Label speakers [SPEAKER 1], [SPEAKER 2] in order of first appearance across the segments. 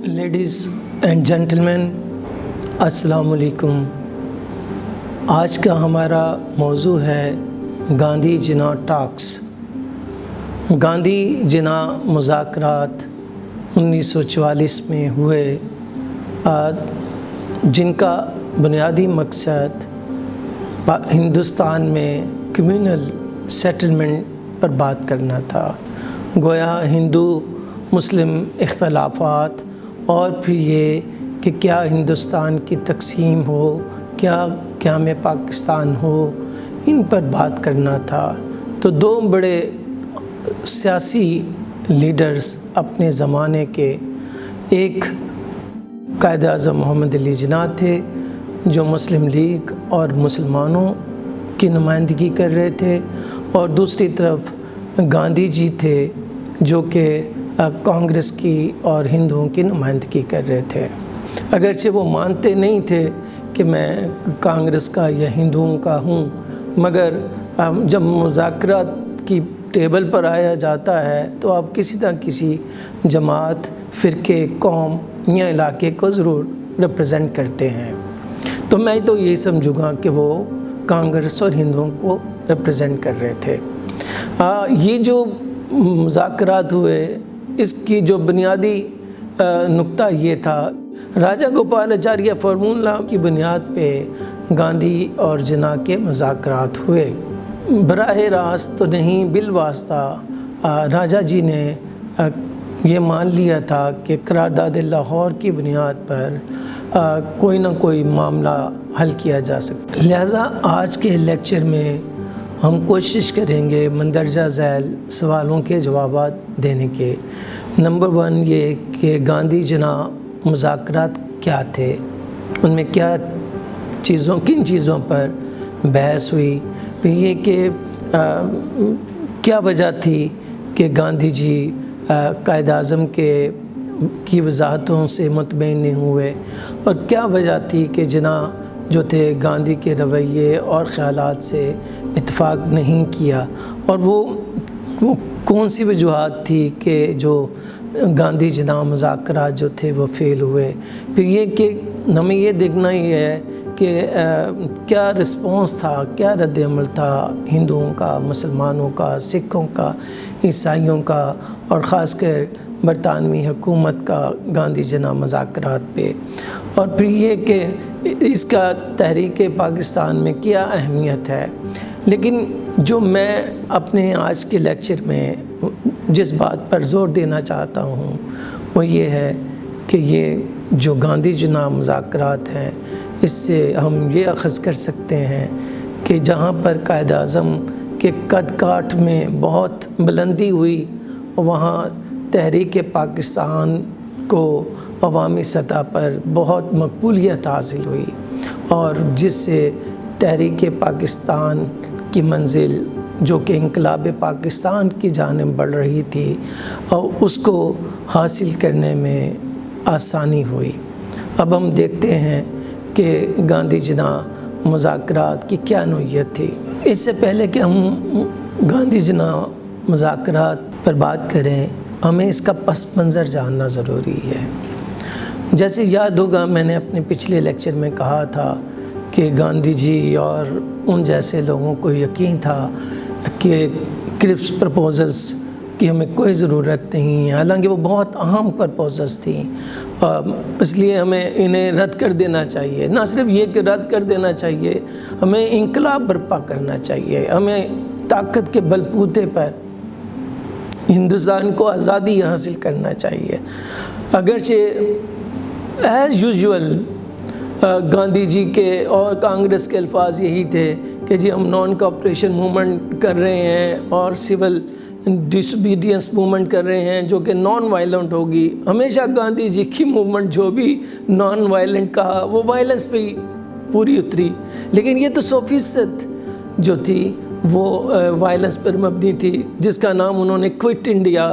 [SPEAKER 1] Ladies and gentleman, السلام علیکم۔ آج کا ہمارا موضوع ہے گاندھی جناح ٹاکس۔ گاندھی جناح مذاکرات 1944 میں ہوئے، جن کا بنیادی مقصد ہندوستان میں کمیونل سیٹلمنٹ پر بات کرنا تھا۔ گویا ہندو مسلم اختلافات اور پھر یہ کہ کیا ہندوستان کی تقسیم ہو، کیا قیام پاکستان ہو، ان پر بات کرنا تھا۔ تو دو بڑے سیاسی لیڈرز اپنے زمانے کے، ایک قائد اعظم محمد علی جناح تھے جو مسلم لیگ اور مسلمانوں کی نمائندگی کر رہے تھے، اور دوسری طرف گاندھی جی تھے جو کہ کانگریس کی اور ہندوؤں کی نمائندگی کر رہے تھے۔ اگرچہ وہ مانتے نہیں تھے کہ میں کانگریس کا یا ہندوؤں کا ہوں، مگر جب مذاکرات کی ٹیبل پر آیا جاتا ہے تو آپ کسی نہ کسی جماعت، فرقے، قوم یا علاقے کو ضرور ریپرزینٹ کرتے ہیں۔ تو میں تو یہی سمجھوں گا کہ وہ کانگریس اور ہندوؤں کو ریپرزینٹ کر رہے تھے۔ یہ جو مذاکرات ہوئے، اس کی جو بنیادی نقطہ یہ تھا، راجہ گوپالاچاریہ فارمولا کی بنیاد پہ گاندھی اور جناح کے مذاکرات ہوئے۔ براہ راست تو نہیں، بالواسطہ راجہ جی نے یہ مان لیا تھا کہ قرارداد لاہور کی بنیاد پر کوئی نہ کوئی معاملہ حل کیا جا سکتا۔ لہٰذا آج کے لیکچر میں ہم کوشش کریں گے مندرجہ ذیل سوالوں کے جوابات دینے کے۔ نمبر 1 یہ کہ گاندھی جناح مذاکرات کیا تھے، ان میں کن چیزوں پر بحث ہوئی، پھر یہ کہ کیا وجہ تھی کہ گاندھی جی قائد اعظم کی وضاحتوں سے مطمئن نہیں ہوئے، اور کیا وجہ تھی کہ جناح جو تھے گاندھی کے رویے اور خیالات سے اتفاق نہیں کیا، اور وہ کون سی وجوہات تھی کہ جو گاندھی جناح مذاکرات جو تھے وہ فیل ہوئے۔ پھر یہ کہ ہمیں یہ دیکھنا ہی ہے کہ کیا رسپانس تھا، کیا رد عمل تھا ہندوؤں کا، مسلمانوں کا، سکھوں کا، عیسائیوں کا، اور خاص کر برطانوی حکومت کا گاندھی جناح مذاکرات پہ، اور پھر یہ کہ اس کا تحریک پاکستان میں کیا اہمیت ہے۔ لیکن جو میں اپنے آج کے لیکچر میں جس بات پر زور دینا چاہتا ہوں وہ یہ ہے کہ یہ جو گاندھی جناح مذاکرات ہیں، اس سے ہم یہ اخذ کر سکتے ہیں کہ جہاں پر قائد اعظم کے قد کاٹ میں بہت بلندی ہوئی، وہاں تحریک پاکستان کو عوامی سطح پر بہت مقبولیت حاصل ہوئی، اور جس سے تحریک پاکستان کی منزل جو کہ انقلاب پاکستان کی جانب بڑھ رہی تھی، اور اس کو حاصل کرنے میں آسانی ہوئی۔ اب ہم دیکھتے ہیں کہ گاندھی جناح مذاکرات کی کیا نوعیت تھی۔ اس سے پہلے کہ ہم گاندھی جناح مذاکرات پر بات کریں، ہمیں اس کا پس منظر جاننا ضروری ہے۔ جیسے یاد ہوگا، میں نے اپنے پچھلے لیکچر میں کہا تھا کہ گاندھی جی اور ان جیسے لوگوں کو یقین تھا کہ کرپس پرپوزلز کی ہمیں کوئی ضرورت نہیں ہے، حالانکہ وہ بہت اہم پرپوزلز تھیں، اس لیے ہمیں انہیں رد کر دینا چاہیے۔ نہ صرف یہ کہ رد کر دینا چاہیے، ہمیں انقلاب برپا کرنا چاہیے، ہمیں طاقت کے بل بوتے پر ہندوستان کو آزادی حاصل کرنا چاہیے۔ اگرچہ ایز یوزول گاندھی جی کے اور کانگریس کے الفاظ یہی تھے کہ جی ہم نان کوآپریشن موومنٹ کر رہے ہیں اور سول ڈس اوبیڈینس موومنٹ کر رہے ہیں جو کہ نان وائلنٹ ہوگی۔ ہمیشہ گاندھی جی کی موومنٹ جو بھی نان وائلنٹ کہا، وہ وائلنس پہ ہی پوری اتری، لیکن یہ تو 100% جو تھی وہ وائلنس پر مبنی تھی، جس کا نام انہوں نے کوئٹ انڈیا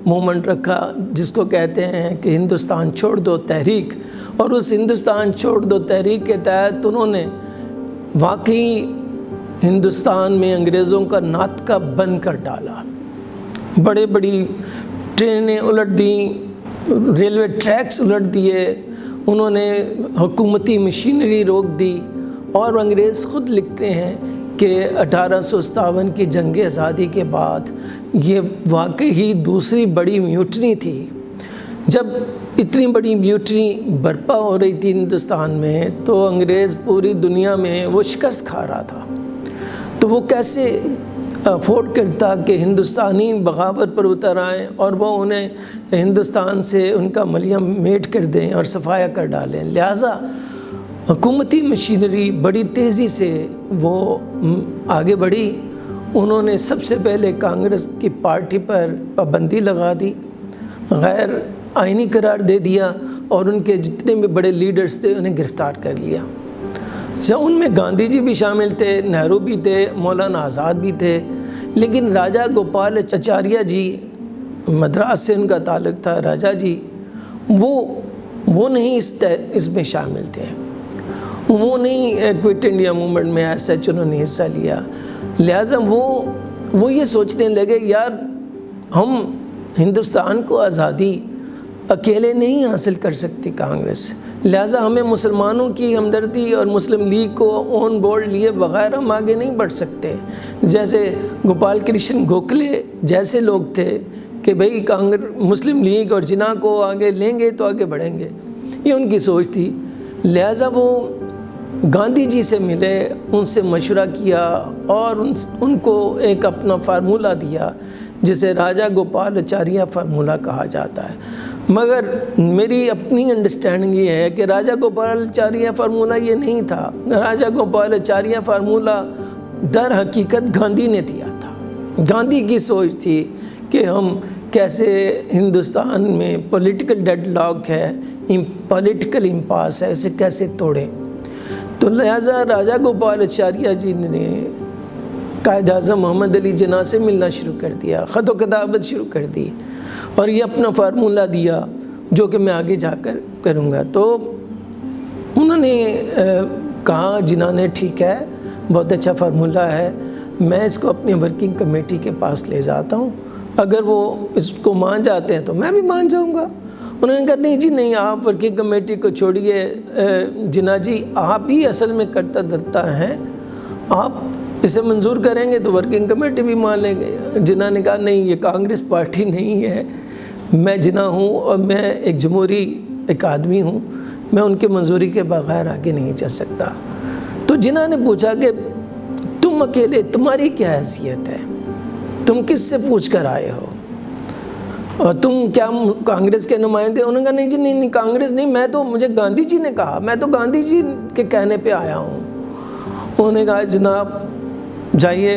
[SPEAKER 1] موومنٹ رکھا، جس کو کہتے ہیں کہ ہندوستان چھوڑ دو تحریک۔ اور اس ہندوستان چھوڑ دو تحریک کے تحت انہوں نے واقعی ہندوستان میں انگریزوں کا ناطقہ بند کر ڈالا، بڑی ٹرینیں الٹ دیں، ریلوے ٹریکس الٹ دیے، انہوں نے حکومتی مشینری روک دی، اور انگریز خود لکھتے ہیں کہ 1857 کی جنگ آزادی کے بعد یہ واقعی دوسری بڑی میوٹنی تھی۔ جب اتنی بڑی میوٹنی برپا ہو رہی تھی ہندوستان میں، تو انگریز پوری دنیا میں وہ شکست کھا رہا تھا، تو وہ کیسے افورڈ کرتا کہ ہندوستانی بغاوت پر اتر آئیں اور وہ انہیں ہندوستان سے ان کا ملیم میٹ کر دیں اور صفایا کر ڈالیں۔ لہٰذا حکومتی مشینری بڑی تیزی سے وہ آگے بڑھی۔ انہوں نے سب سے پہلے کانگریس کی پارٹی پر پابندی لگا دی، غیر آئینی قرار دے دیا، اور ان کے جتنے بھی بڑے لیڈرز تھے انہیں گرفتار کر لیا۔ ان میں گاندھی جی بھی شامل تھے، نہرو بھی تھے، مولانا آزاد بھی تھے، لیکن راجا گوپال اچاریہ جی، مدراس سے ان کا تعلق تھا، راجا جی وہ نہیں اس میں شامل تھے، وہ نہیں کوئٹ انڈیا موومنٹ میں ایز سچ انہوں نے حصہ لیا۔ لہٰذا وہ یہ سوچنے لگے یار ہم ہندوستان کو آزادی اکیلے نہیں حاصل کر سکتی کانگریس، لہٰذا ہمیں مسلمانوں کی ہمدردی اور مسلم لیگ کو آن بورڈ لیے بغیر ہم آگے نہیں بڑھ سکتے۔ جیسے گوپال کرشن گوکھلے جیسے لوگ تھے کہ بھئی مسلم لیگ اور جناح کو آگے لیں گے تو آگے بڑھیں گے، یہ ان کی سوچ تھی۔ لہٰذا وہ گاندھی جی سے ملے، ان سے مشورہ کیا اور ان کو ایک اپنا فارمولہ دیا جسے راجا گوپال اچاریہ فارمولہ کہا جاتا ہے۔ مگر میری اپنی انڈرسٹینڈنگ یہ ہے کہ راجا گوپال اچاریہ فارمولہ یہ نہیں تھا۔ راجا گوپال اچاریہ فارمولہ در حقیقت گاندھی نے دیا تھا۔ گاندھی کی سوچ تھی کہ ہم کیسے ہندوستان میں پولیٹیکل ڈیڈ لاک ہے، پولیٹیکل امپاس ہے، اسے کیسے توڑیں۔ تو لہٰذا راجا گوپال اچاریہ جی نے قائد اعظم محمد علی جناح سے ملنا شروع کر دیا، خط و کتابت شروع کر دی، اور یہ اپنا فارمولہ دیا جو کہ میں آگے جا کر کروں گا۔ تو انہوں نے کہا جناح نے ٹھیک ہے، بہت اچھا فارمولہ ہے، میں اس کو اپنی ورکنگ کمیٹی کے پاس لے جاتا ہوں، اگر وہ اس کو مان جاتے ہیں تو میں بھی مان جاؤں گا۔ انہوں نے کہا نہیں جی نہیں، آپ ورکنگ کمیٹی کو چھوڑیے، جناح جی آپ ہی اصل میں کرتا دھرتا ہیں، آپ اسے منظور کریں گے تو ورکنگ کمیٹی بھی مان لیں گے۔ جناح نے کہا نہیں، یہ کانگریس پارٹی نہیں ہے، میں جناح ہوں اور میں ایک جمہوری ایک آدمی ہوں، میں ان کے منظوری کے بغیر آگے نہیں چل سکتا۔ تو جناح نے پوچھا کہ تم اکیلے، تمہاری کیا حیثیت ہے، تم کس سے پوچھ کر آئے ہو، اور تم کیا کانگریس کے نمائندے؟ انہوں نے کہا نہیں جی نہیں کانگریس نہیں، مجھے گاندھی جی نے کہا، میں تو گاندھی جی کے کہنے پہ آیا ہوں۔ انہوں نے کہا جناب جائیے،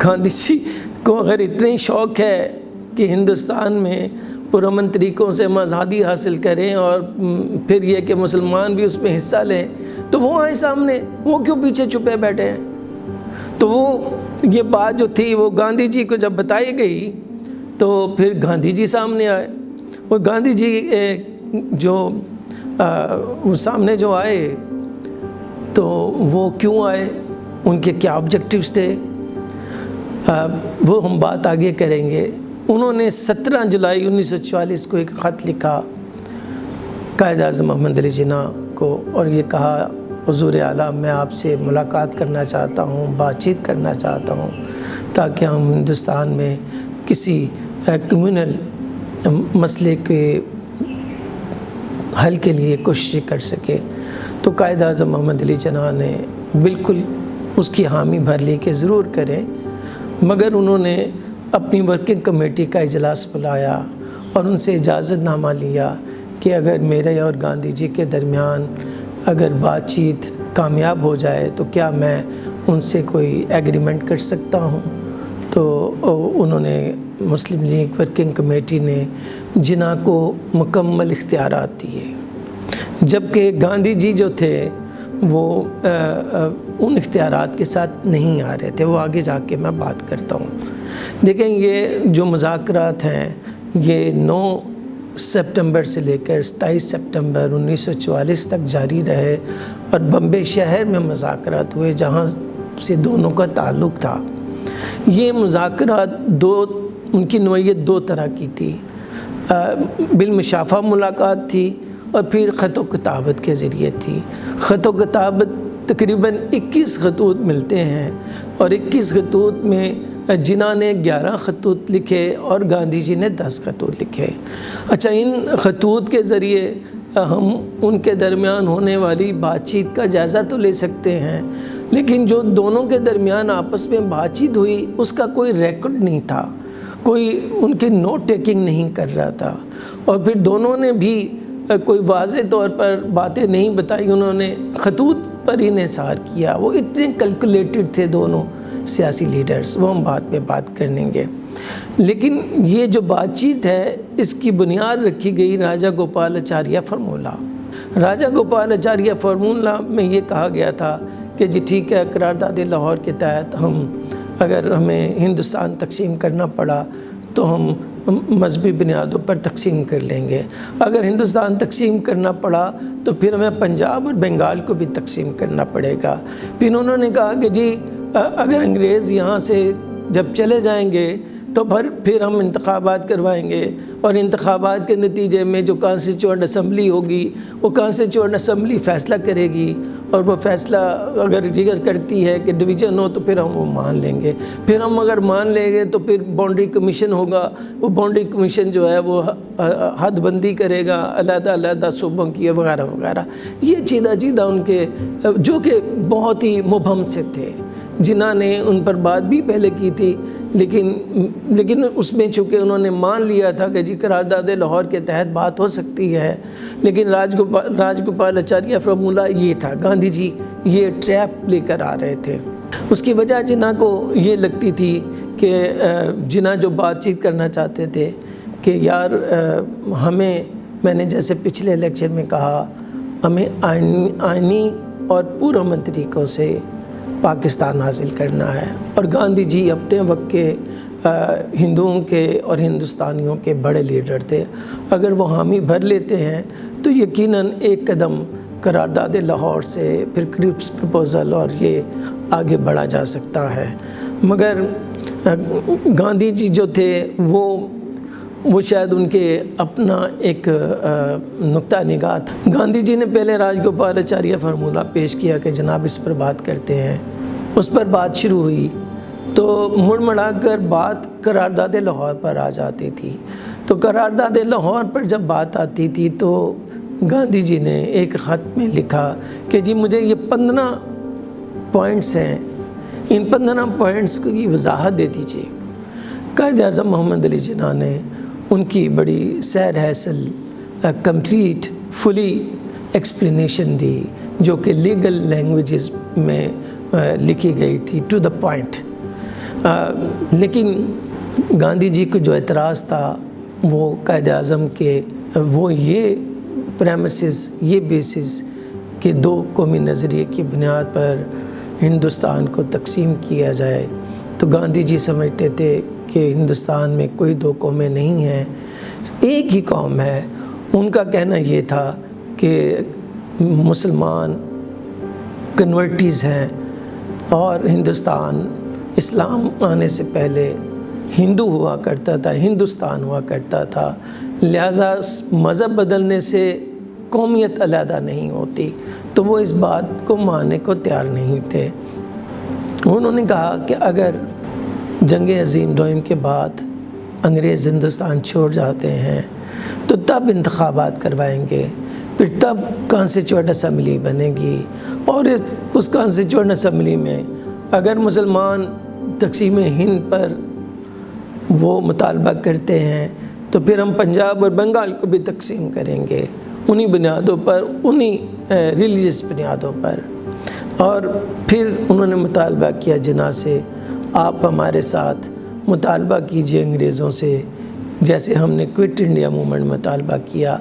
[SPEAKER 1] گاندھی جی کو اگر اتنی شوق ہے کہ ہندوستان میں پرامن طریقوں سے ہم آزادی حاصل کریں اور پھر یہ کہ مسلمان بھی اس میں حصہ لیں، تو وہ آئے سامنے، وہ کیوں پیچھے چھپے بیٹھے ہیں؟ تو وہ یہ بات جو تھی وہ گاندھی جی کو جب بتائی گئی تو پھر گاندھی جی سامنے آئے۔ اور گاندھی جی جو سامنے جو آئے تو وہ کیوں آئے، ان کے کیا آبجیکٹیوز تھے، وہ ہم بات آگے کریں گے۔ انہوں نے 17 جولائی 1944 کو ایک خط لکھا قائد اعظم محمد علی جناح کو، اور یہ کہا حضور اعلیٰ میں آپ سے ملاقات کرنا چاہتا ہوں، بات چیت کرنا چاہتا ہوں، تاکہ ہم ہندوستان میں کسی کمیونل مسئلے کے حل کے لیے کوشش کر سکے۔ تو قائد اعظم محمد علی جناح نے بالکل اس کی حامی بھر لی کہ ضرور کریں، مگر انہوں نے اپنی ورکنگ کمیٹی کا اجلاس بلایا اور ان سے اجازت نامہ لیا کہ اگر میرے اور گاندھی جی کے درمیان اگر بات چیت کامیاب ہو جائے تو کیا میں ان سے کوئی ایگریمنٹ کر سکتا ہوں۔ تو انہوں نے مسلم لیگ ورکنگ کمیٹی نے جناح کو مکمل اختیارات دیے، جبکہ گاندھی جی جو تھے وہ ان اختیارات کے ساتھ نہیں آ رہے تھے۔ وہ آگے جا کے میں بات کرتا ہوں۔ دیکھیں یہ جو مذاکرات ہیں یہ 9 سپتمبر سے لے کر 27 سپتمبر 1944 تک جاری رہے، اور بمبے شہر میں مذاکرات ہوئے جہاں سے دونوں کا تعلق تھا۔ یہ مذاکرات ان کی نوعیت 2 طرح کی تھی۔ بالمشافہ ملاقات تھی اور پھر خط و کتابت کے ذریعے تھی۔ خط و کتابت تقریباً 21 خطوط ملتے ہیں، اور 21 خطوط میں جناح نے 11 خطوط لکھے اور گاندھی جی نے 10 خطوط لکھے۔ اچھا، ان خطوط کے ذریعے ہم ان کے درمیان ہونے والی بات چیت کا جائزہ تو لے سکتے ہیں، لیکن جو دونوں کے درمیان آپس میں بات چیت ہوئی اس کا کوئی ریکارڈ نہیں تھا، کوئی ان کی نوٹ ٹیکنگ نہیں کر رہا تھا، اور پھر دونوں نے بھی کوئی واضح طور پر باتیں نہیں بتائی، انہوں نے خطوط پر ہی انحصار کیا۔ وہ اتنے کیلکولیٹڈ تھے دونوں سیاسی لیڈرز، وہ ہم بعد میں بات کریں گے۔ لیکن یہ جو بات چیت ہے اس کی بنیاد رکھی گئی راجہ گوپالاچاریہ فارمولہ۔ راجہ گوپالاچاریہ فارمولہ میں یہ کہا گیا تھا کہ جی ٹھیک ہے، قرارداد لاہور کے تحت اگر ہمیں ہندوستان تقسیم کرنا پڑا تو ہم مذہبی بنیادوں پر تقسیم کر لیں گے، اگر ہندوستان تقسیم کرنا پڑا تو پھر ہمیں پنجاب اور بنگال کو بھی تقسیم کرنا پڑے گا۔ پھر انہوں نے کہا کہ جی اگر انگریز یہاں سے جب چلے جائیں گے تو پھر ہم انتخابات کروائیں گے، اور انتخابات کے نتیجے میں جو کانسٹیچوئنٹ اسمبلی ہوگی وہ کانسٹیچوئنٹ اسمبلی فیصلہ کرے گی، اور وہ فیصلہ اگر کرتی ہے کہ ڈویژن ہو تو پھر ہم وہ مان لیں گے، پھر ہم اگر مان لیں گے تو پھر باؤنڈری کمیشن ہوگا، وہ باؤنڈری کمیشن جو ہے وہ حد بندی کرے گا علیحدہ علیحدہ صوبوں کی وغیرہ وغیرہ۔ یہ چیدہ ان کے جو کہ بہت ہی مبہم سے تھے، جنہوں نے ان پر بات بھی پہلے کی تھی، لیکن اس میں چونکہ انہوں نے مان لیا تھا کہ جی قرارداد لاہور کے تحت بات ہو سکتی ہے، لیکن راج گوپالاچاریہ فارمولہ یہ تھا، گاندھی جی یہ ٹریپ لے کر آ رہے تھے۔ اس کی وجہ جناح کو یہ لگتی تھی کہ جناح جو بات چیت کرنا چاہتے تھے کہ یار میں نے جیسے پچھلے الیکشن میں کہا، ہمیں آئینی اور پرامن طریقوں سے پاکستان حاصل کرنا ہے، اور گاندھی جی اپنے وقت کے ہندوؤں کے اور ہندوستانیوں کے بڑے لیڈر تھے، اگر وہ حامی بھر لیتے ہیں تو یقیناً ایک قدم قرارداد لاہور سے پھر کرپس پروپوزل اور یہ آگے بڑھا جا سکتا ہے۔ مگر گاندھی جی جو تھے وہ شاید ان کے اپنا ایک نقطہ نگاہ تھا۔ گاندھی جی نے پہلے راج گوپالاچاریہ فارمولہ پیش کیا کہ جناب اس پر بات کرتے ہیں، اس پر بات شروع ہوئی تو مڑ مڑا کر بات قرارداد لاہور پر آ جاتی تھی۔ تو قرارداد لاہور پر جب بات آتی تھی تو گاندھی جی نے ایک خط میں لکھا کہ جی مجھے یہ 15 پوائنٹس ہیں، ان 15 پوائنٹس کی وضاحت دے دیجیے۔ قائد اعظم محمد علی جناح نے ان کی بڑی سیر حاصل کمپلیٹ فلی ایکسپلینیشن دی، جو کہ لیگل لینگویجز میں لکھی گئی تھی، ٹو دا پوائنٹ۔ لیکن گاندھی جی کو جو اعتراض تھا وہ قائد اعظم کے وہ یہ پریمسز، یہ بیسز کہ 2 قومی نظریے کی بنیاد پر ہندوستان کو تقسیم کیا جائے، تو گاندھی جی سمجھتے تھے کہ ہندوستان میں کوئی 2 قومیں نہیں ہیں، ایک ہی قوم ہے۔ ان کا کہنا یہ تھا کہ مسلمان کنورٹیز ہیں، اور ہندوستان اسلام آنے سے پہلے ہندو ہوا کرتا تھا، ہندوستان ہوا کرتا تھا، لہٰذا مذہب بدلنے سے قومیت علیحدہ نہیں ہوتی، تو وہ اس بات کو ماننے کو تیار نہیں تھے۔ انہوں نے کہا کہ اگر جنگ عظیم دوئم کے بعد انگریز ہندوستان چھوڑ جاتے ہیں تو تب انتخابات کروائیں گے، پھر تب کانسٹیچوئنٹ اسمبلی بنے گی، اور اس کانسٹیچوئنٹ اسمبلی میں اگر مسلمان تقسیم ہند پر وہ مطالبہ کرتے ہیں تو پھر ہم پنجاب اور بنگال کو بھی تقسیم کریں گے، انہی بنیادوں پر، انہی ریلیجس بنیادوں پر۔ اور پھر انہوں نے مطالبہ کیا جناح سے، آپ ہمارے ساتھ مطالبہ کیجئے انگریزوں سے، جیسے ہم نے کوئٹ انڈیا موومنٹ میں مطالبہ کیا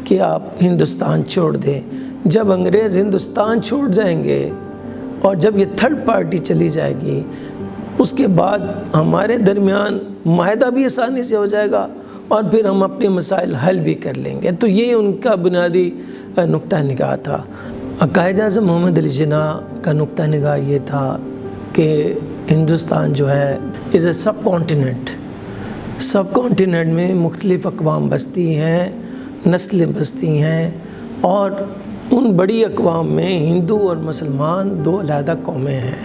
[SPEAKER 1] کہ آپ ہندوستان چھوڑ دیں۔ جب انگریز ہندوستان چھوڑ جائیں گے اور جب یہ تھرڈ پارٹی چلی جائے گی، اس کے بعد ہمارے درمیان معاہدہ بھی آسانی سے ہو جائے گا، اور پھر ہم اپنے مسائل حل بھی کر لیں گے۔ تو یہ ان کا بنیادی نقطہ نگاہ تھا۔ قائد اعظم محمد علی جناح کا نقطہ نگاہ یہ تھا کہ ہندوستان جو ہے از اے سب کانٹیننٹ، سب کانٹیننٹ میں مختلف اقوام بستی ہیں، نسلیں بستی ہیں، اور ان بڑی اقوام میں ہندو اور مسلمان دو علیحدہ قومیں ہیں۔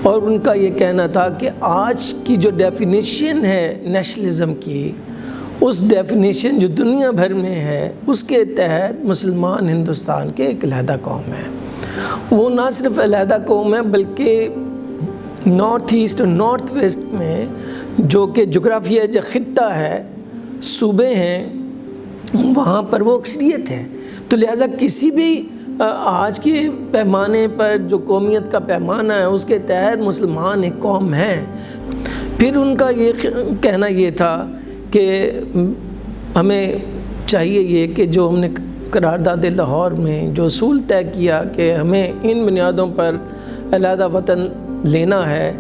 [SPEAKER 1] اور ان کا یہ کہنا تھا کہ آج کی جو ڈیفینیشن ہے نیشنلزم کی، اس ڈیفینیشن جو دنیا بھر میں ہے، اس کے تحت مسلمان ہندوستان کے ایک علیحدہ قوم ہے۔ وہ نہ صرف علیحدہ قوم ہے بلکہ نارتھ ایسٹ اور نارتھ ویسٹ میں جو کہ جغرافیہ جو خطہ ہے، صوبے ہیں، وہاں پر وہ اکثریت ہے۔ تو لہٰذا کسی بھی آج کے پیمانے پر جو قومیت کا پیمانہ ہے، اس کے تحت مسلمان ایک قوم ہیں۔ پھر ان کا یہ کہنا یہ تھا کہ ہمیں چاہیے یہ کہ جو ہم نے قرارداد لاہور میں جو اصول طے کیا کہ ہمیں ان بنیادوں پر علیحدہ وطن لینا ہے،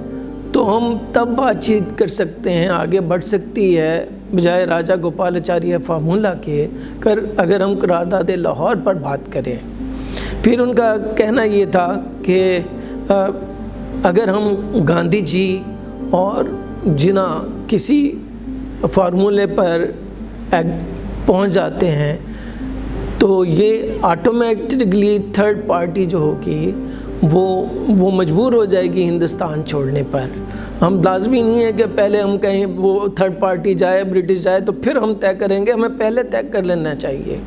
[SPEAKER 1] تو ہم تب بات چیت کر سکتے ہیں، آگے بڑھ سکتی ہے، بجائے راجہ گوپالاچاریہ فارمولا کے اگر ہم قرارداد لاہور پر بات کریں۔ پھر ان کا کہنا یہ تھا کہ اگر ہم گاندھی جی اور جناح کسی فارمولے پر پہنچ جاتے ہیں تو یہ آٹومیٹکلی تھرڈ پارٹی جو ہوگی وہ مجبور ہو جائے گی ہندوستان چھوڑنے پر۔ ہم لازمی نہیں ہے کہ پہلے ہم کہیں وہ تھرڈ پارٹی جائے، برٹش جائے تو پھر ہم طے کریں گے، ہمیں پہلے طے کر لینا چاہیے۔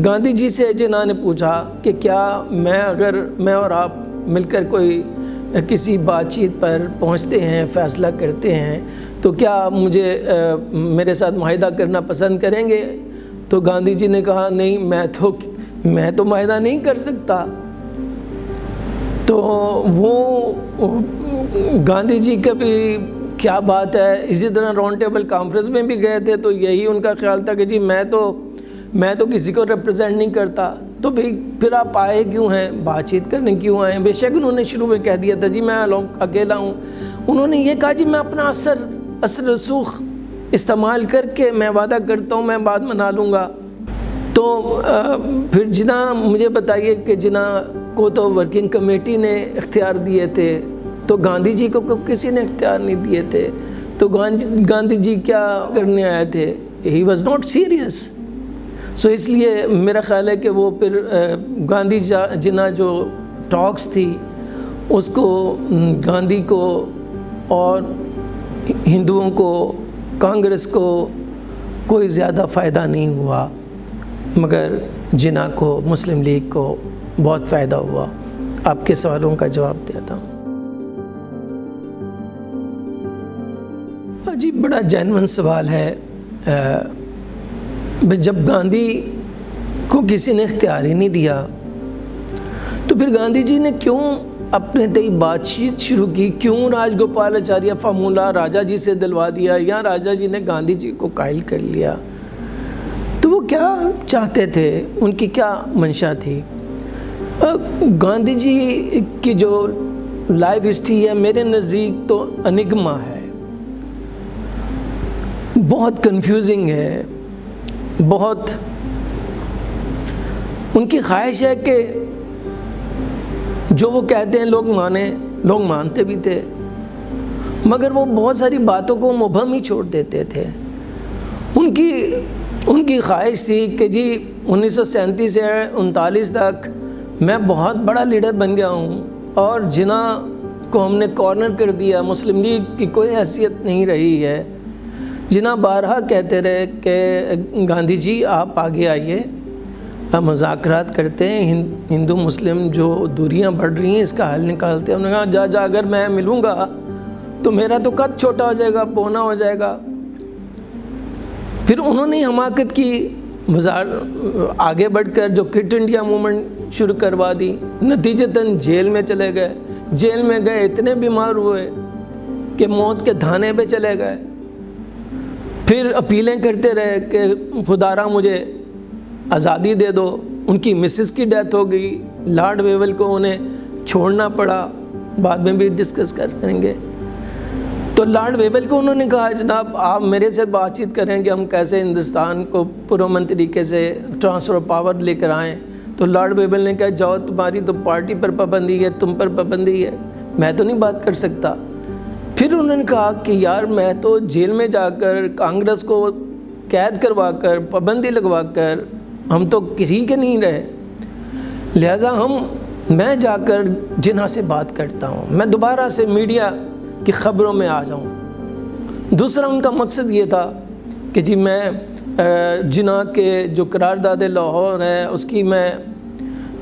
[SPEAKER 1] گاندھی جی سے جناح نے پوچھا کہ کیا میں اور آپ مل کر کوئی کسی بات چیت پر پہنچتے ہیں، فیصلہ کرتے ہیں، تو کیا میرے ساتھ معاہدہ کرنا پسند کریں گے؟ تو گاندھی جی نے کہا نہیں، میں تو معاہدہ نہیں کر سکتا۔ تو وہ گاندھی جی کا بھی کیا بات ہے، اسی طرح راؤنڈ ٹیبل کانفرنس میں بھی گئے تھے تو یہی ان کا خیال تھا کہ جی میں تو کسی کو ریپرزینٹ نہیں کرتا، تو پھر آپ آئے کیوں ہیں، بات چیت کرنے کیوں آئے ہیں؟ بے شک انہوں نے شروع میں کہہ دیا تھا جی میں اکیلا ہوں۔ انہوں نے یہ کہا جی میں اپنا اثر رسوخ استعمال کر کے میں وعدہ کرتا ہوں میں بات منا لوں گا۔ تو پھر جناح مجھے بتائیے کہ جناح کو تو ورکنگ کمیٹی نے اختیار دیے تھے، تو گاندھی جی کو کسی نے اختیار نہیں دیے تھے، تو گاندھی جی کیا کرنے آئے تھے؟ He was not serious. So اس لیے میرا خیال ہے کہ وہ پھر گاندھی جناح جو ٹاکس تھی اس کو گاندھی کو اور ہندوؤں کو، کانگریس کو کوئی زیادہ فائدہ نہیں ہوا، مگر جناح کو، مسلم لیگ کو بہت فائدہ ہوا۔ آپ کے سوالوں کا جواب دیتا ہوں۔ جی بڑا جینوئن سوال ہے۔ جب گاندھی کو کسی نے اختیار ہی نہیں دیا تو پھر گاندھی جی نے کیوں اپنے تئیں بات چیت شروع کی؟ کیوں راج گوپالاچاریہ فارمولا راجہ جی سے دلوا دیا یا راجہ جی نے گاندھی جی کو قائل کر لیا؟ تو وہ کیا چاہتے تھے، ان کی کیا منشا تھی؟ گاندھی جی کی جو لائف ہسٹری ہے میرے نزدیک تو انگما ہے، بہت کنفیوزنگ ہے، بہت ان کی خواہش ہے کہ جو وہ کہتے ہیں لوگ مانتے بھی تھے، مگر وہ بہت ساری باتوں کو مبہم ہی چھوڑ دیتے تھے۔ ان کی خواہش تھی کہ جی 1937 سے 39 تک میں بہت بڑا لیڈر بن گیا ہوں اور جناح کو ہم نے کارنر کر دیا، مسلم لیگ کی کوئی حیثیت نہیں رہی ہے۔ جناح بارہا کہتے رہے کہ گاندھی جی آپ آگے آئیے، ہم مذاکرات کرتے ہیں، ہندو مسلم جو دوریاں بڑھ رہی ہیں اس کا حل نکالتے ہیں۔ انہوں نے کہا جا اگر میں ملوں گا تو میرا تو قد چھوٹا ہو جائے گا، بونا ہو جائے گا۔ پھر انہوں نے حماقت کی، آگے بڑھ کر جو کٹ انڈیا موومنٹ شروع کروا دی، نتیجتاً جیل میں چلے گئے، جیل میں گئے اتنے بیمار ہوئے کہ موت کے دھانے پہ چلے گئے۔ پھر اپیلیں کرتے رہے کہ خدارا مجھے آزادی دے دو۔ ان کی مسز کی ڈیتھ ہو گئی، لارڈ ویول کو انہیں چھوڑنا پڑا، بعد میں بھی ڈسکس کریں گے۔ تو لارڈ ویول کو انہوں نے کہا جناب آپ میرے سے بات چیت کریں کہ ہم کیسے ہندوستان کو پرامن طریقے سے ٹرانسفر آف پاور لے کر آئیں۔ تو لارڈ ویول نے کہا جاؤ تمہاری تو پارٹی پر پابندی ہے، تم پر پابندی ہے، میں تو نہیں بات کر سکتا۔ پھر انہوں نے کہا کہ یار میں تو جیل میں جا کر کانگریس کو قید کروا کر پابندی لگوا کر ہم تو کسی کے نہیں رہے، لہٰذا میں جا کر جناح سے بات کرتا ہوں، میں دوبارہ سے میڈیا کی خبروں میں آ جاؤں۔ دوسرا ان کا مقصد یہ تھا کہ جی میں جناح کے جو قرارداد لاہور ہے اس کی میں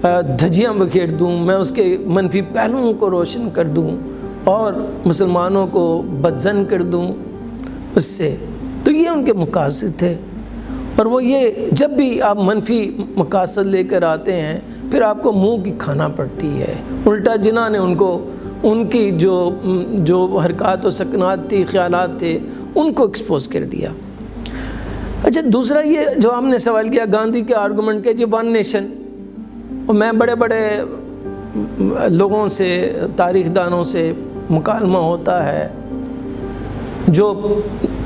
[SPEAKER 1] دھجیاں بکھیر دوں، میں اس کے منفی پہلوؤں کو روشن کر دوں اور مسلمانوں کو بدظن کر دوں اس سے۔ تو یہ ان کے مقاصد تھے، اور وہ یہ جب بھی آپ منفی مقاصد لے کر آتے ہیں پھر آپ کو منہ کی کھانا پڑتی ہے۔ الٹا جناح نے ان کی جو حرکات و سکنات تھی، خیالات تھے، ان کو ایکسپوز کر دیا۔ اچھا، دوسرا یہ جو ہم نے سوال کیا گاندھی کے آرگومنٹ کے، جی ون نیشن، اور میں بڑے بڑے لوگوں سے، تاریخ دانوں سے مکالمہ ہوتا ہے جو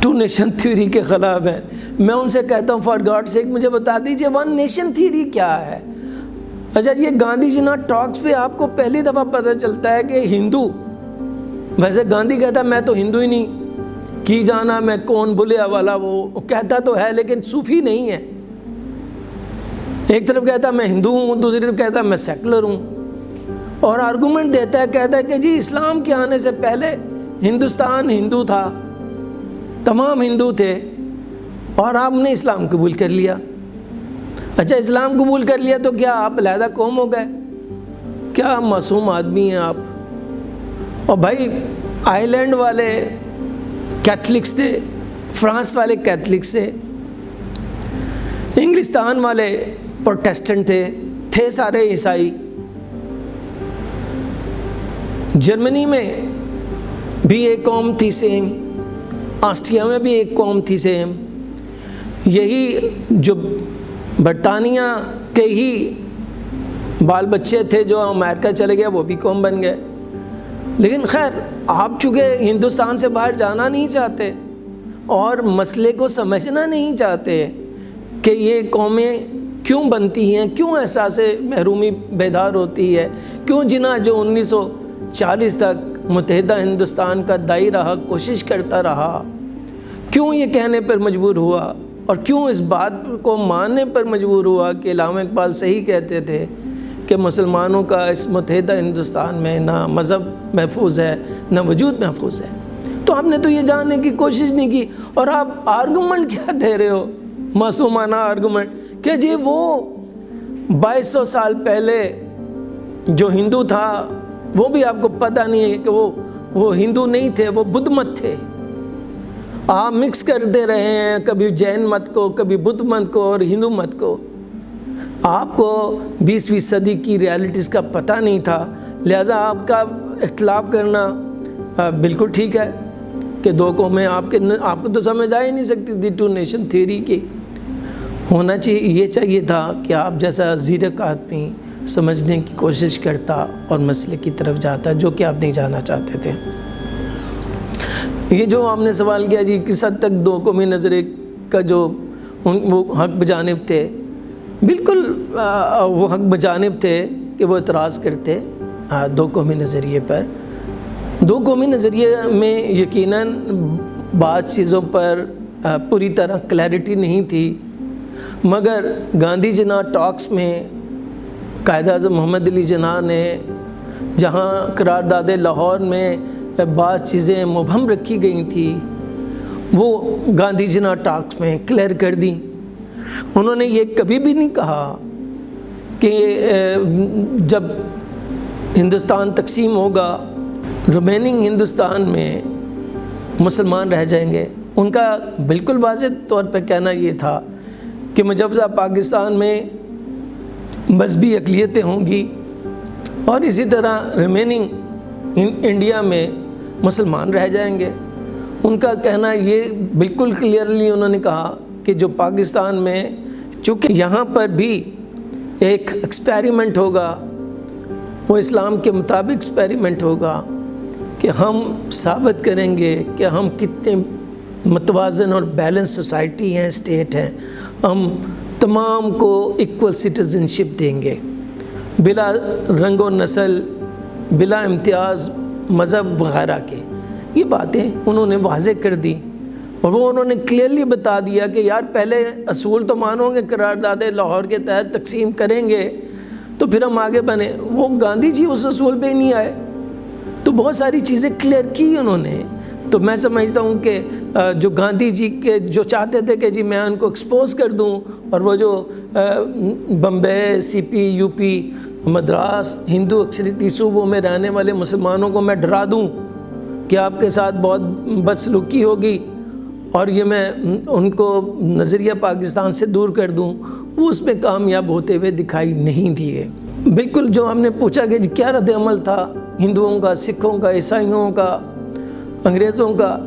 [SPEAKER 1] ٹو نیشن تھیوری کے خلاف ہے، میں ان سے کہتا ہوں فار گاڈ سیک مجھے بتا دیجئے ون نیشن تھیوری کیا ہے۔ اچھا، یہ گاندھی جناح ٹاکس پہ آپ کو پہلی دفعہ پتہ چلتا ہے کہ ہندو، ویسے گاندھی کہتا ہے میں تو ہندو ہی نہیں، کی جانا میں کون بلیا والا، وہ کہتا تو ہے لیکن صوفی نہیں ہے۔ ایک طرف کہتا ہے میں ہندو ہوں، دوسری طرف کہتا ہے میں سیکولر ہوں، اور آرگومنٹ دیتا ہے، کہتا ہے کہ جی اسلام کے آنے سے پہلے ہندوستان ہندو تھا، تمام ہندو تھے، اور آپ نے اسلام قبول کر لیا۔ اچھا، اسلام قبول کر لیا تو کیا آپ علیحدہ قوم ہو گئے؟ کیا معصوم آدمی ہیں آپ؟ اور بھائی آئرلینڈ والے کیتھلکس تھے، فرانس والے کیتھلکس تھے، انگلستان والے پروٹیسٹنٹ تھے سارے عیسائی، جرمنی میں بھی ایک قوم تھی سیم، آسٹریا میں بھی ایک قوم تھی سیم، یہی جو برطانیہ کے ہی بال بچے تھے جو امریکہ چلے گئے وہ بھی قوم بن گئے۔ لیکن خیر، آپ چونکہ ہندوستان سے باہر جانا نہیں چاہتے اور مسئلے کو سمجھنا نہیں چاہتے کہ یہ قومیں کیوں بنتی ہیں، کیوں احساس محرومی بیدار ہوتی ہے، کیوں جناح جو 1940 تک متحدہ ہندوستان کا دائی رہا، کوشش کرتا رہا، کیوں یہ کہنے پر مجبور ہوا اور کیوں اس بات کو ماننے پر مجبور ہوا کہ علامہ اقبال صحیح کہتے تھے کہ مسلمانوں کا اس متحدہ ہندوستان میں نہ مذہب محفوظ ہے نہ وجود محفوظ ہے۔ تو آپ نے تو یہ جاننے کی کوشش نہیں کی، اور آپ آرگومنٹ کیا دے رہے ہو، معصومانہ آرگومنٹ کہ جی وہ 2200 سال پہلے جو ہندو تھا وہ بھی آپ کو پتہ نہیں ہے کہ وہ ہندو نہیں تھے، وہ بدھ مت تھے۔ آپ مکس کرتے رہے ہیں، کبھی جین مت کو، کبھی بدھ مت کو اور ہندو مت کو۔ آپ کو 20ویں صدی کی ریالٹیز کا پتہ نہیں تھا، لہٰذا آپ کا اختلاف کرنا بالکل ٹھیک ہے کہ دو قومیں، آپ کو تو سمجھ آ ہی نہیں سکتی تھی ٹو نیشن تھیوری کی۔ ہونا چاہیے تھا کہ آپ جیسا زیرک آدمی سمجھنے کی کوشش کرتا اور مسئلے کی طرف جاتا، جو کہ آپ نہیں جانا چاہتے تھے۔ یہ جو آپ نے سوال کیا جی کس حد تک دو قومی نظریے کا جو وہ حق بجانب تھے، بالکل وہ حق بجانب تھے کہ وہ اعتراض کرتے دو قومی نظریے پر۔ دو قومی نظریے میں یقیناً بعض چیزوں پر پوری طرح کلیئرٹی نہیں تھی، مگر گاندھی جناح ٹاکس میں قائد اعظم محمد علی جناح نے جہاں قرارداد لاہور میں بعض چیزیں مبہم رکھی گئی تھیں وہ گاندھی جناح ٹاکس میں کلیئر کر دیں۔ انہوں نے یہ کبھی بھی نہیں کہا کہ جب ہندوستان تقسیم ہوگا ریمیننگ ہندوستان میں مسلمان رہ جائیں گے۔ ان کا بالکل واضح طور پہ کہنا یہ تھا کہ مجوزہ پاکستان میں مذہبی اقلیتیں ہوں گی اور اسی طرح ریمیننگ انڈیا میں مسلمان رہ جائیں گے۔ ان کا کہنا یہ بالکل کلیئرلی انہوں نے کہا کہ جو پاکستان میں چونکہ یہاں پر بھی ایک ایکسپیریمنٹ ہوگا، وہ اسلام کے مطابق ایکسپیریمنٹ ہوگا کہ ہم ثابت کریں گے کہ ہم کتنے متوازن اور بیلنس سوسائٹی ہیں، اسٹیٹ ہیں، ہم تمام کو ایکول سٹیزن شپ دیں گے بلا رنگ و نسل، بلا امتیاز مذہب وغیرہ کے۔ یہ باتیں انہوں نے واضح کر دی، اور وہ انہوں نے کلیئرلی بتا دیا کہ یار پہلے اصول تو مانو گے، قرارداد لاہور کے تحت تقسیم کریں گے تو پھر ہم آگے بنے۔ وہ گاندھی جی اس اصول پہ ہی نہیں آئے، تو بہت ساری چیزیں کلیئر کی انہوں نے۔ تو میں سمجھتا ہوں کہ جو گاندھی جی کے جو چاہتے تھے کہ جی میں ان کو ایکسپوز کر دوں، اور وہ جو بمبئی، سی پی، یو پی، مدراس ہندو اکثریتی صوبوں میں رہنے والے مسلمانوں کو میں ڈرا دوں کہ آپ کے ساتھ بہت بدسلوکی ہوگی اور یہ میں ان کو نظریہ پاکستان سے دور کر دوں، وہ اس میں کامیاب ہوتے ہوئے دکھائی نہیں دیے۔ بالکل جو ہم نے پوچھا کہ کیا رد عمل تھا ہندوؤں کا، سکھوں کا، عیسائیوں کا، انگریزوں کا،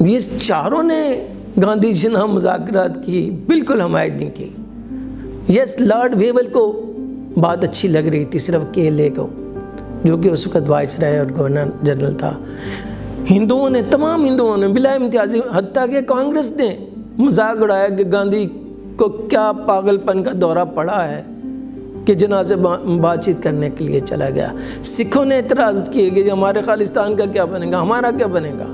[SPEAKER 1] یہ چاروں نے گاندھی جی نے مذاکرات کی بالکل حمایت نہیں کی۔ یس، لارڈ ویول کو بات اچھی لگ رہی تھی، صرف کیلے کو، جو کہ اس وقت وائس رائے اور گورنر جنرل تھا۔ ہندوؤں نے، تمام ہندوؤں نے بلا امتیازی، حتیٰ کہ کانگریس نے مذاق اڑایا کہ گاندھی کو کیا پاگل پن کا دورہ پڑا ہے کہ جنازے بات چیت کرنے کے لیے چلا گیا۔ سکھوں نے اعتراض کیے کہ ہمارے خالصتان کا کیا بنے گا، ہمارا کیا بنے گا۔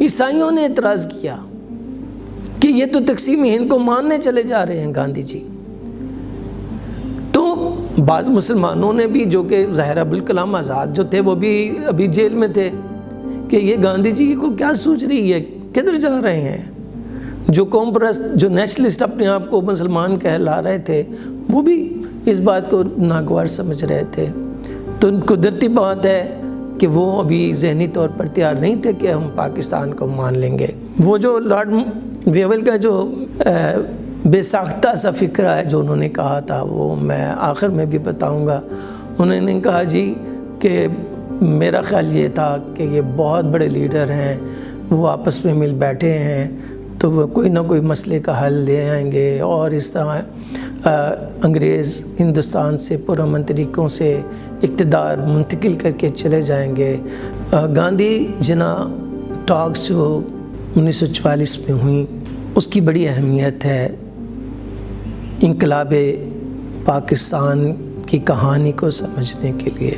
[SPEAKER 1] عیسائیوں نے اعتراض کیا کہ یہ تو تقسیم ہند کو ماننے چلے جا رہے ہیں گاندھی جی۔ تو بعض مسلمانوں نے بھی، جو کہ ظاہر ابوالکلام آزاد جو تھے وہ بھی ابھی جیل میں تھے، کہ یہ گاندھی جی کو کیا سوچ رہی ہے، کدھر جا رہے ہیں۔ جو قوم پرست، جو نیشنلسٹ اپنے آپ کو مسلمان کہلا رہے تھے، وہ بھی اس بات کو ناگوار سمجھ رہے تھے۔ تو قدرتی بات ہے کہ وہ ابھی ذہنی طور پر تیار نہیں تھے کہ ہم پاکستان کو مان لیں گے۔ وہ جو لارڈ ویول کا جو بے ساختہ سا فکرہ ہے جو انہوں نے کہا تھا، وہ میں آخر میں بھی بتاؤں گا۔ انہوں نے کہا جی کہ میرا خیال یہ تھا کہ یہ بہت بڑے لیڈر ہیں، وہ آپس میں مل بیٹھے ہیں تو وہ کوئی نہ کوئی مسئلے کا حل لے آئیں گے، اور اس طرح انگریز ہندوستان سے پرامن طریقوں سے اقتدار منتقل کر کے چلے جائیں گے۔ گاندھی جنا ٹاکس جو 1944 میں ہوئیں، اس کی بڑی اہمیت ہے انقلاب پاکستان کی کہانی کو سمجھنے کے لیے۔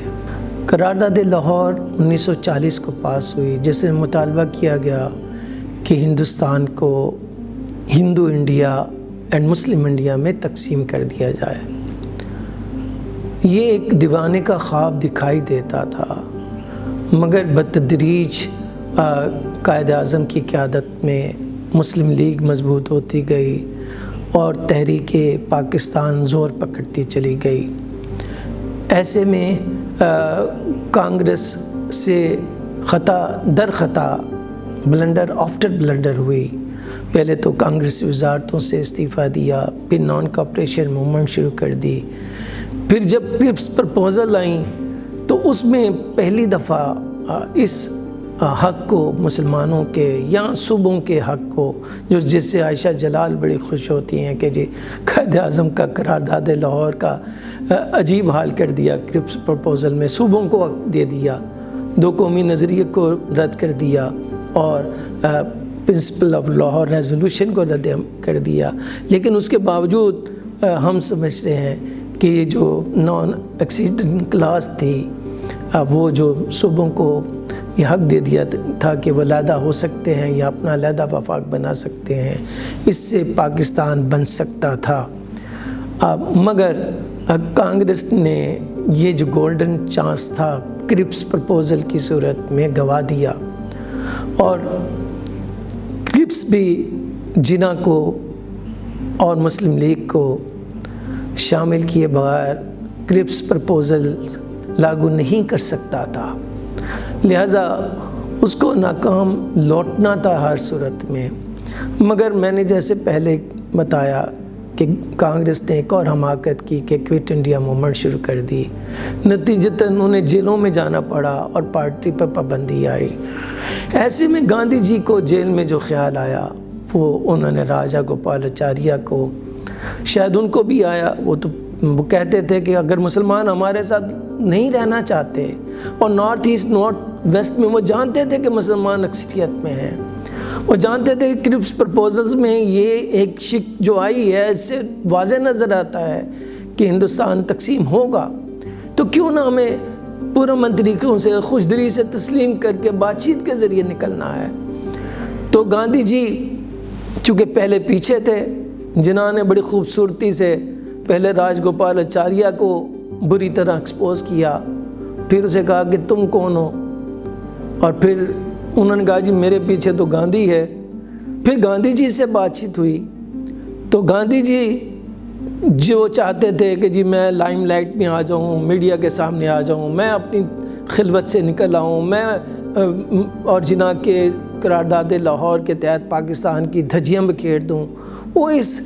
[SPEAKER 1] قرارداد لاہور 1940 کو پاس ہوئی، جس میں مطالبہ کیا گیا کہ ہندوستان کو ہندو انڈیا اینڈ مسلم انڈیا میں تقسیم کر دیا جائے۔ یہ ایک دیوانے کا خواب دکھائی دیتا تھا، مگر بتدریج قائد اعظم کی قیادت میں مسلم لیگ مضبوط ہوتی گئی اور تحریک پاکستان زور پکڑتی چلی گئی۔ ایسے میں کانگریس سے خطا در خطا، بلنڈر آفٹر بلنڈر ہوئی۔ پہلے تو کانگریسی وزارتوں سے استعفیٰ دیا، پھر نان کوآپریشن موومنٹ شروع کر دی، پھر جب کرپس پرپوزل آئیں تو اس میں پہلی دفعہ اس حق کو، مسلمانوں کے یا صوبوں کے حق کو، جو جس سے عائشہ جلال بڑی خوش ہوتی ہیں کہ جی قائد اعظم کا قرارداد لاہور کا عجیب حال کر دیا، کرپس پرپوزل میں صوبوں کو حق دے دیا، دو قومی نظریے کو رد کر دیا، اور پرنسپل آف لاہور ریزولوشن کو رد کر دیا۔ لیکن اس کے باوجود ہم سمجھتے ہیں کہ یہ جو نان ایکسیڈنٹ کلاس تھی، وہ جو صوبوں کو یہ حق دے دیا تھا کہ وہ علیحدہ ہو سکتے ہیں یا اپنا علیحدہ وفاق بنا سکتے ہیں، اس سے پاکستان بن سکتا تھا۔ مگر کانگریس نے یہ جو گولڈن چانس تھا کرپس پرپوزل کی صورت میں گوا دیا، اور کرپس بھی جنا کو اور مسلم لیگ کو شامل کیے بغیر کرپس پرپوزل لاگو نہیں کر سکتا تھا، لہٰذا اس کو ناکام لوٹنا تھا ہر صورت میں۔ مگر میں نے جیسے پہلے بتایا کہ کانگریس نے ایک اور حماقت کی کہ کوئٹ انڈیا موومنٹ شروع کر دی، نتیجتاً انہیں جیلوں میں جانا پڑا اور پارٹی پر پابندی آئی۔ ایسے میں گاندھی جی کو جیل میں جو خیال آیا، وہ انہوں نے راجا گوپالاچاریہ کو، شاید ان کو بھی آیا، وہ کہتے تھے کہ اگر مسلمان ہمارے ساتھ نہیں رہنا چاہتے، اور نارتھ ایسٹ نارتھ ویسٹ میں وہ جانتے تھے کہ مسلمان اکثریت میں ہیں، وہ جانتے تھے کہ کرپس پرپوزلز میں یہ ایک شک جو آئی ہے، اس سے واضح نظر آتا ہے کہ ہندوستان تقسیم ہوگا، تو کیوں نہ ہمیں پرامن طریقوں سے خوش دلی سے تسلیم کر کے بات چیت کے ذریعے نکلنا ہے۔ تو گاندھی جی چونکہ پہلے پیچھے تھے، جنہوں نے بڑی خوبصورتی سے پہلے راج گوپالاچاریہ کو بری طرح ایکسپوز کیا، پھر اسے کہا کہ تم کون ہو، اور پھر انہوں نے کہا جی میرے پیچھے تو گاندھی ہے۔ پھر گاندھی جی سے بات چیت ہوئی تو گاندھی جی جو چاہتے تھے کہ جی میں لائم لائٹ میں آ جاؤں، میڈیا کے سامنے آ جاؤں، میں اپنی خلوت سے نکل آؤں، میں اور جناح کے قرارداد لاہور کے تحت پاکستان کی دھجیاں بکھیر دوں، وہ اس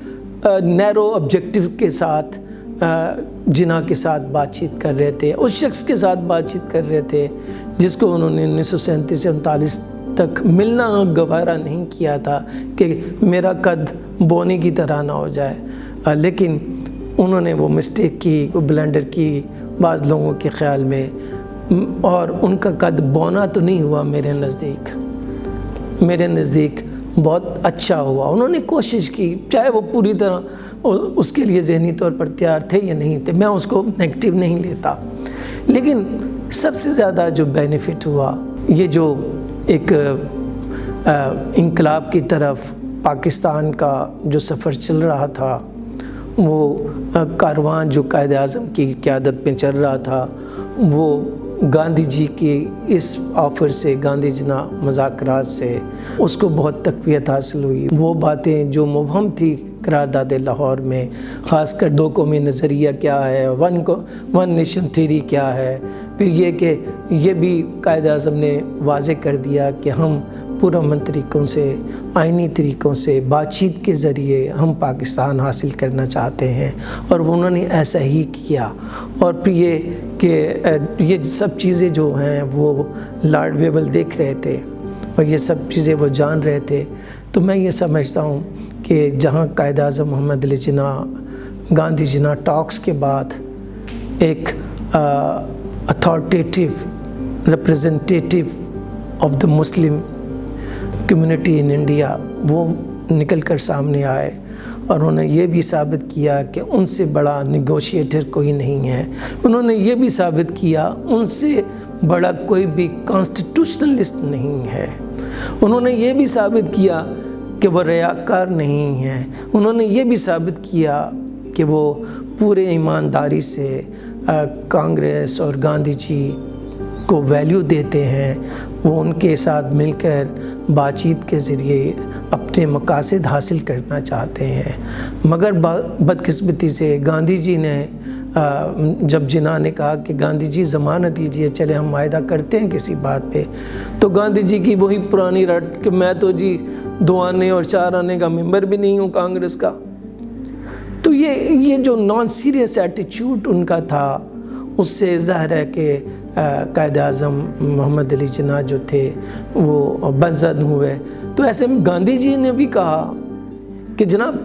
[SPEAKER 1] نیرو آبجیکٹو کے ساتھ جناح کے ساتھ بات چیت کر رہے تھے، اس شخص کے ساتھ بات چیت کر رہے تھے جس کو انہوں نے 1937 سے 39 تک ملنا گوارا نہیں کیا تھا کہ میرا قد بونے کی طرح نہ ہو جائے، لیکن انہوں نے وہ مسٹیک کی، وہ بلنڈر کی بعض لوگوں کے خیال میں، اور ان کا قد بونا تو نہیں ہوا، میرے نزدیک بہت اچھا ہوا۔ انہوں نے کوشش کی، چاہے وہ پوری طرح اس کے لیے ذہنی طور پر تیار تھے یا نہیں تھے، میں اس کو نیگیٹو نہیں لیتا، لیکن سب سے زیادہ جو بینیفٹ ہوا، یہ جو ایک انقلاب کی طرف پاکستان کا جو سفر چل رہا تھا، وہ کاروان جو قائد اعظم کی قیادت میں چل رہا تھا، وہ گاندھی جی کی اس آفر سے، گاندھی جناح مذاکرات سے اس کو بہت تقویت حاصل ہوئی۔ وہ باتیں جو مبہم تھی قرارداد لاہور میں، خاص کر دو قومی نظریہ کیا ہے، ون نیشن تھیوری کیا ہے، پھر یہ کہ یہ بھی قائد اعظم نے واضح کر دیا کہ ہم پرامن طریقوں سے، آئینی طریقوں سے، بات چیت کے ذریعے ہم پاکستان حاصل کرنا چاہتے ہیں، اور انہوں نے ایسا ہی کیا۔ اور پھر یہ کہ یہ سب چیزیں جو ہیں وہ لارڈ ویول دیکھ رہے تھے اور یہ سب چیزیں وہ جان رہے تھے۔ تو میں یہ سمجھتا ہوں کہ جہاں قائد اعظم محمد علی جناح گاندھی جناح ٹاکس کے بعد ایک authoritative representative of the Muslim community in India وہ نکل کر سامنے آئے، اور انہوں نے یہ بھی ثابت کیا کہ ان سے بڑا نیگوشیٹر کوئی نہیں ہے، انہوں نے یہ بھی ثابت کیا ان سے بڑا کوئی بھی کانسٹیٹیوشنلسٹ نہیں ہے، انہوں نے یہ بھی ثابت کیا کہ وہ ریاکار نہیں ہیں، انہوں نے یہ بھی ثابت کیا کہ وہ پورے ایمانداری سے کانگریس اور گاندھی جی کو ویلیو دیتے ہیں، وہ ان کے ساتھ مل کر بات چیت کے ذریعے اپنے مقاصد حاصل کرنا چاہتے ہیں۔ مگر بدقسمتی سے گاندھی جی نے جب جناح نے کہا کہ گاندھی جی ضمانت دیجیے، چلے ہم معاہدہ کرتے ہیں کسی بات پہ، تو گاندھی جی کی وہی پرانی رٹ کہ میں تو جی 2 آنے اور 4 آنے کا ممبر بھی نہیں ہوں کانگریس کا۔ تو یہ جو نان سیریس ایٹیچیوڈ ان کا تھا، اس سے ظاہر ہے کہ قائد اعظم محمد علی جناح جو تھے وہ بدظن ہوئے۔ تو ایسے میں گاندھی جی نے بھی کہا کہ جناب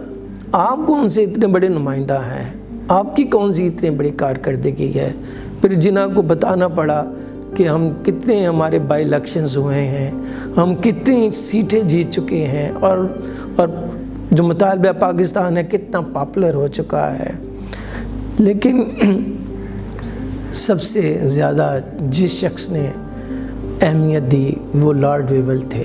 [SPEAKER 1] آپ کون سے اتنے بڑے نمائندہ ہیں، آپ کی کون سی اتنی بڑی کارکردگی ہے۔ پھر جناح کو بتانا پڑا کہ ہم کتنے ہمارے بائی الیکشنز ہوئے ہیں، ہم کتنی سیٹیں جیت چکے ہیں، اور جو مطالبہ پاکستان ہے کتنا پاپولر ہو چکا ہے۔ لیکن سب سے زیادہ جس شخص نے اہمیت دی وہ لارڈ ویول تھے،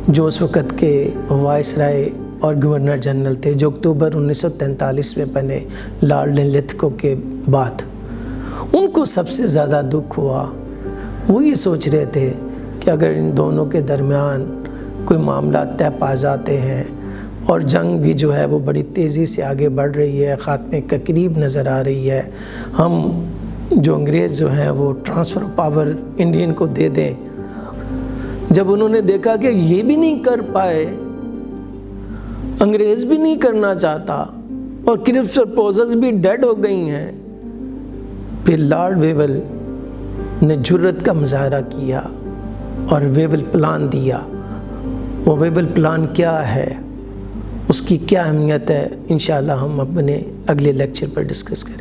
[SPEAKER 1] جو اس وقت کے وائس رائے اور گورنر جنرل تھے، جو اکتوبر 1943 میں بنے لارڈ لتھکو کے بعد۔ ان کو سب سے زیادہ دکھ ہوا، وہ یہ سوچ رہے تھے کہ اگر ان دونوں کے درمیان کوئی معاملات طے پا جاتے ہیں، اور جنگ بھی جو ہے وہ بڑی تیزی سے آگے بڑھ رہی ہے، خاتمے کے قریب نظر آ رہی ہے، ہم جو انگریز جو ہیں وہ ٹرانسفر پاور انڈین کو دے دیں۔ جب انہوں نے دیکھا کہ یہ بھی نہیں کر پائے، انگریز بھی نہیں کرنا چاہتا، اور کرپس پرپوزلز بھی ڈیڈ ہو گئی ہیں، پھر لارڈ ویول نے جرت کا مظاہرہ کیا اور ویول پلان دیا۔ وہ ویول پلان کیا ہے، اس کی کیا اہمیت ہے، انشاءاللہ ہم اپنے اگلے لیکچر پر ڈسکس کریں۔